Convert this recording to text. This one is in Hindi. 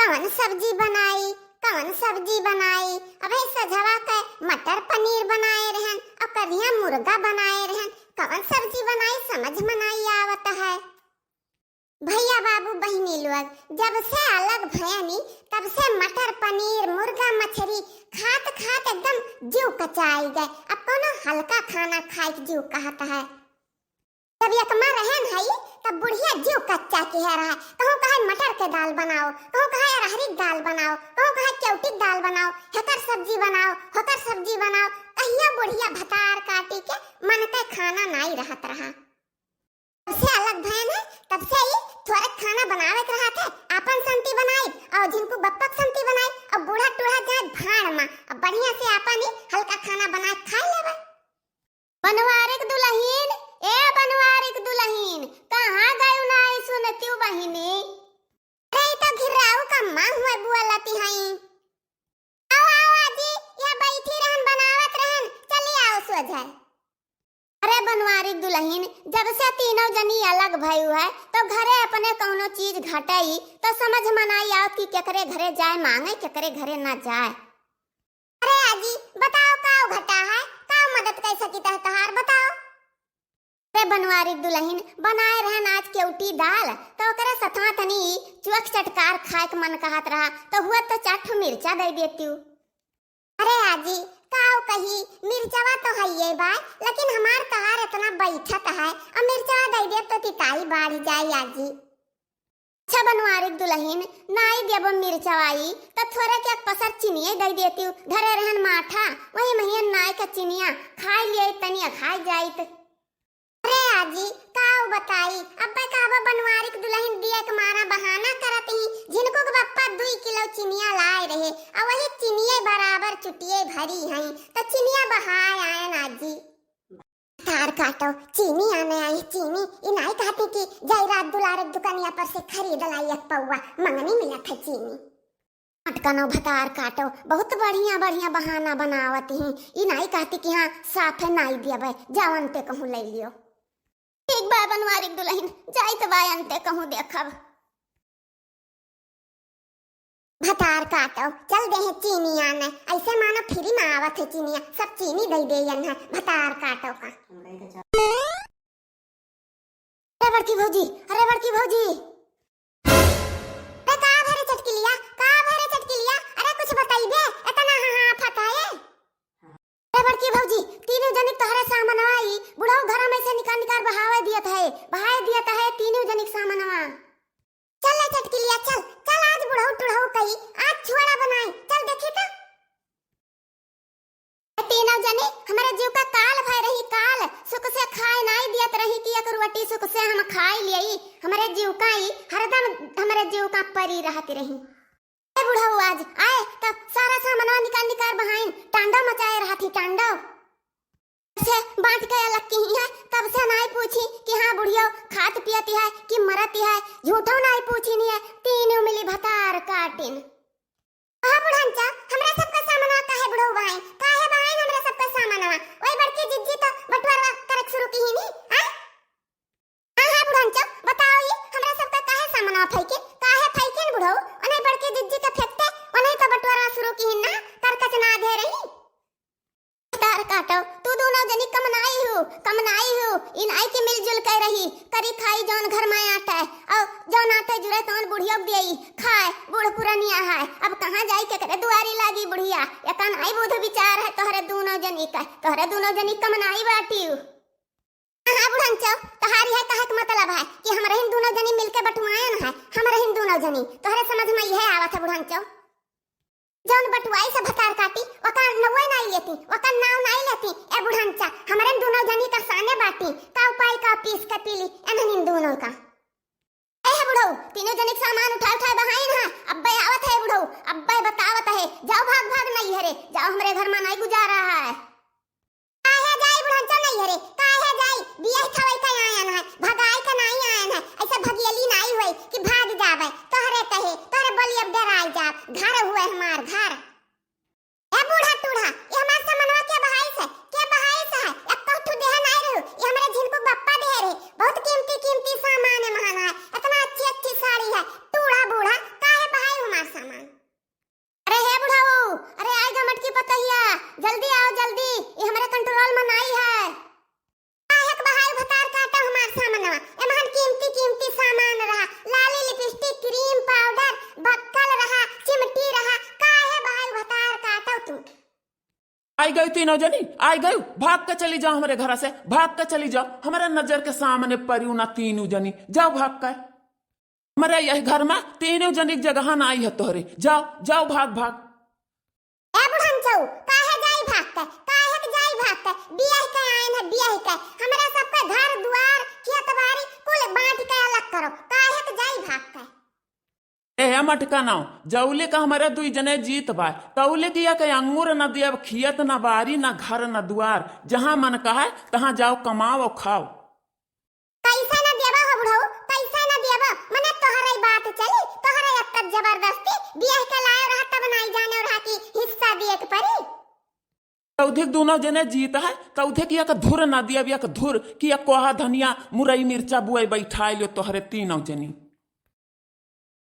कौन सब्जी बनाई, कौन सब्जी बनाई। अबे सजवा के मटर पनीर बनाए रहन और करिया मुर्गा बनाए रहन। कौन सब्जी बनाई समझ में नहीं आवत है। भैया बाबू बहनी लोग जब से अलग भयनी तब से मटर पनीर मुर्गा मछली खात खात एकदम जीव कचाई गए। अब कोनो हल्का खाना खाए के जीव कहता है। जब यकमा रहन है तब बुढ़िया जीव कच्चा के है रहा। कहूँ कहे मटर के दाल बनाओ, कहूँ कहे अरहरी दाल बनाओ, कहूँ कहे केवटी दाल बनाओ, हकर सब्जी बनाओ, हकर सब्जी बनाओ। कहिया बुढ़िया भतार काटी के मन के खाना नहीं रहत रहा। तब से अलग भयन है तब से ही थोड़ा खाना बनावे के रहा थे। आपन संती बनाई और जिनको बप्पक संती बनाई और बूढ़ा टूढ़ा जाए भाड़ में अब बढ़िया से आपन ही हल्का खाना बना खा लेवे। बनवारिक दुल्हन, ए बनवारिक दुल्हन, कहाँ गई नाई सुनती बहिनी। अरे तो घिराऊ का मां हुए बुआ लाती हई। आओ आओ आजी, यहाँ बैठी रहन बनावत रहन, चली आओ सो जाए। अरे बनवारिक दुल्हन, जब से तीनों जनी अलग भयु है तो घरे अपने कौनो चीज घटाई तो समझ में नहीं आवत कि केकरे घरे जाए मांगे केकरे घरे ना जाए। अरे आजी बताओ काऊ घटा है, काऊ मदद कर सकी तहार बताओ। अरे बनवारिक दुल्हन बनाए रहन आज केवटी दाल तो ओकरे सतवा तनी चुअक चटकार खाए के मन कहत रहा तो हुआ तो 4 मिर्चा दे देती। अरे आजी काऊ कही मिर्चवा तो है ये बात, लेकिन हमार कहार इतना बैठत है और मिर्चवा दे दे तो तिताई बढ़ जाए आजी। अच्छा बनवारिक दुल्हन नाई देबो मिर्चवाई तो थोड़ा क्या पसर चीनिए दे देती। घरे रहन माठा वही महियन नाई का चीनिया खाई लिए तनिया खाई जाइत। अरे आजी काऊ बताई अब काबा बनवारिक दुल्हन दिया के मारा बहाना करत ही जिनको के बप्पा 2 किलो चीनिया लाए रहे और वही चीनिये बराबर चुटिये भरी हैं तो चीनिया बहाए आयन आजी। तार काटो चीनी आने आई चीनी इनाई कहती कि जय रात दुलारे दुकानिया पर से खरीद लाई एक पौवा मंगनी मिला था चीनी। अटकनो भतार काटो बहुत बढ़िया बढ़िया बहाना बनावत ही। इनाई कहती कि हाँ साफ नाई दिया जवन ते कहूँ ले लियो। एक बार बनवारिक दुल्हन जाई तो बाय अंते कहूँ देखब। भतार काटो चल दे है चीनी आने ऐसे मानो फ्री में आवत है चीनिया सब चीनी दे देयन है भतार काटो का। अरे बड़की भौजी, अरे बड़की भौजी, अरे का भरे चटकी लिया, का भरे चटकी लिया, अरे कुछ बताई दे इतना हाँ फटा है। अरे बड़की भौजी तीनों जनिक तोहरे सामनवा आई बुढ़ाऊ घर में से निकाल निकाल बहावे दियत है तीनों जनिक सामनवा। चल ले चटकी लिया चल चल आज बुढ़ाऊ टुढ़ाऊ कही आज छुआड़ा बनाई चल देखी तो। तीनों जने हमारे जीव का काल भय रही काल सुख से खाए नहीं दियत रही कि एक रोटी सुख से हम खाई लियई हमारे जीव का ही हरदम हमारे जीव का परी रहती रही। बुढ़ाऊ आज आए तब सारा सामान निकाल निकाल बहाइन टांडव मचाए रहा थी टांडव से बांट के अलग की है। तब से नहीं पूछी कि हाँ बुढ़िया खात पियती है कि मरती है, झूठो नहीं पूछी नहीं है। तीनों मिली भतार काटिन। हाँ बुढ़ांचा हमरा सबका सामान काहे बुढ़ऊ भाई काहे भाई हमरा सबका सामान ओए बड़की जिज्जी तो बटवारा करक शुरू की ही नहीं हां हां बुढ़ांचा बताओ ये हमरा सबका काहे सामान फेंके बुढ़ऊ अने बड़की जिज्जी के फेंकते उन्हें तो बटवारा शुरू की ही ना करकच ना दे रही। तार काटो तू दोनों जनी कम नाई हो इनाई के मिलजुल कर रही करी खाई जौन घर में आटा है और जौन आटे जुड़े तौन बुढ़िया देई खाए बूढ़ पुरानिया है। अब कहाँ जाई के करे दुआरी लागी बुढ़िया एकन आई बुध विचार है तोहरे दोनों जनी कम नाई बाटी। हाँ बुढ़ंचो तहारी है कहे का मतलब है कि हमारे हिन दोनों जनी मिलके बटुआयन है हमारे हिन दोनों जनी तोहरे समझ में यह आवत है बुढ़ंचो। जौन बटुआई से भतार काटी ओकर नवई नहीं लेती ओकर नाव नहीं लेती। ए बुढ़ंचा हमारे दोनों जनी का साने बाटी का उपाय का पीस के पीली एनन दोनों का। ए बुढ़ऊ तीनों जनी सामान उठा बहाइन है अब्बे आवत है बुढ़ऊ अब्बे बतावत है जाओ भाग नहीं हरे जाओ हमारे घर में नहीं गुजारा है। काहे जाई बुढ़ंचा नहीं हरे काहे जाई बियाह थवई का आयन है भगाई का नहीं आयन है ऐसे भगियली नहीं होई कि भाग जावे तोहरे कहे तोहरे बोली अब डराई जा घर हुए हमार घर। ए बूढ़ा टूढ़ा ये हमार सामनवा के बहाई से है एक कठु देह नहीं रहू ये हमारे झिनको बप्पा दे रे बहुत कीमती सामान है महाना है इतना अच्छी साड़ी है टूढ़ा बूढ़ा काहे बहाई हमार सा आई गई तीनों जनी, आई गई, भाग के चली जाओ हमारे घर से, भाग के चली जाओ, हमारे नजर के सामने पड़ी ना तीनों जनी, जाओ भाग के। हमारे यही घर में तीनों जनी जगह ना आई है तोहरे, जाओ जाओ भाग भाग। ए बुढ़न चौ काहे जाई भाग के, काहे के जाई भाग के, बियाह के आए हैं बियाह के, हमरा सबके घर दुआर खेत बाड़ी कुल बांट के अलग करो, काहे के जाई भाग के। ए मटका नाव जौले का हमारे दुई जने जीत बा, तौले किया के अंगूर न दिया खियत न बारी न घर न दुआर, जहां मन कहा तहां जाओ कमाओ और खाओ। कैसे न देबा हो बुढ़ऊ, कैसे न देबा, मने तोहरे बात चली, तोहरे अत्तब जबरदस्ती बियाह के लाए रहता बनाई जाने और हाकी हिस्सा दिए के परी। तौधे दोनों जने जीत है, तौधे किया के धुर न दिया बिया के धुर किया कोहा धनिया मुरई मिर्चा बुआई बैठाई लो तोहरे तीनों जनी।